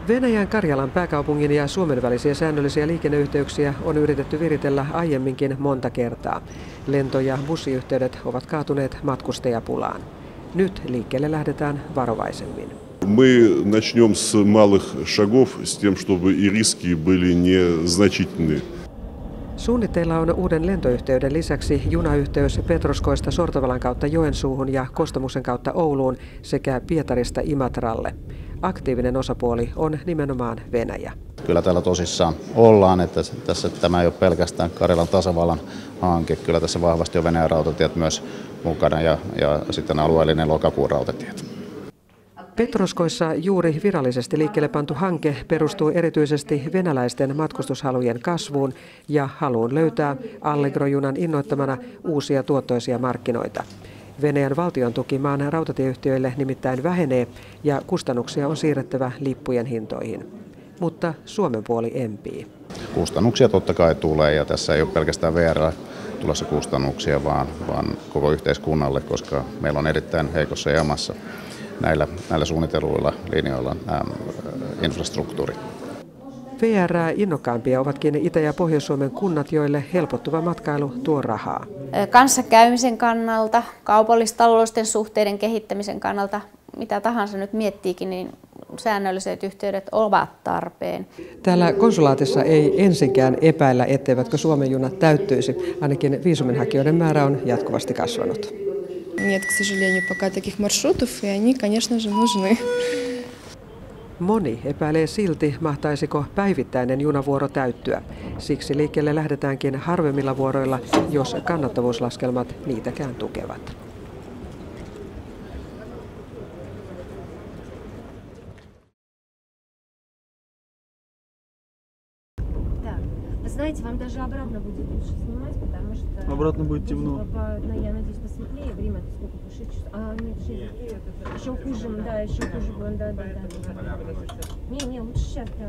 Venäjän Karjalan pääkaupungin ja Suomen välisiä säännöllisiä liikenneyhteyksiä on yritetty viritellä aiemminkin monta kertaa. Lento- ja bussiyhteydet ovat kaatuneet matkustajapulaan. Nyt liikkeelle lähdetään varovaisemmin. Мы начнем с малых шагов, с тем, чтобы и риски были незначительные. Suunnitteilla on uuden lentoyhteyden lisäksi junayhteys Petroskoista Sortovalan kautta Joensuuhun ja Kostomusen kautta Ouluun sekä Pietarista Imatralle. Aktiivinen osapuoli on nimenomaan Venäjä. Kyllä täällä tosissaan ollaan, että tämä ei ole pelkästään Karjalan tasavallan hanke. Kyllä tässä vahvasti on Venäjän rautatiet myös mukana ja sitten alueellinen Lokakuun rautatiet. Petroskoissa juuri virallisesti liikkeelle pantu hanke perustuu erityisesti venäläisten matkustushalujen kasvuun ja haluun löytää Allegro-junan innoittamana uusia tuottoisia markkinoita. Venäjän valtion tuki maan rautatieyhtiöille nimittäin vähenee ja kustannuksia on siirrettävä lippujen hintoihin. Mutta Suomen puoli empii. Kustannuksia totta kai tulee ja tässä ei ole pelkästään VR:llä tulossa kustannuksia, vaan koko yhteiskunnalle, koska meillä on erittäin heikossa jamassa näillä suunnitelluilla linjoilla infrastruktuuri. VR:ää innokkaampia ovatkin Itä- ja Pohjois-Suomen kunnat, joille helpottuva matkailu tuo rahaa. Kanssakäymisen kannalta, kaupallis-taloudellisten suhteiden kehittämisen kannalta, mitä tahansa nyt miettiikin, niin säännölliset yhteydet ovat tarpeen. Täällä konsulaatissa ei ensinkään epäillä, etteivätkö Suomen junat täyttyisi. Ainakin viisuminhakijoiden määrä on jatkuvasti kasvanut. Нет, к сожалению, пока таких маршрутов, и они, конечно же, нужны. Moni epäilee silti, mahtaisiko päivittäinen junavuoro täyttyä. Siksi liikkeelle lähdetäänkin harvemmilla vuoroilla, jos kannattavuuslaskelmat niitäkään tukevat. Вы знаете, вам даже обратно будет лучше снимать, потому что... Обратно будет темно. Я надеюсь, посветлее. Время-то сколько? 6 часов? А, нет, 6. Еще хуже, да, еще хуже будет, да. Не, лучше сейчас, да.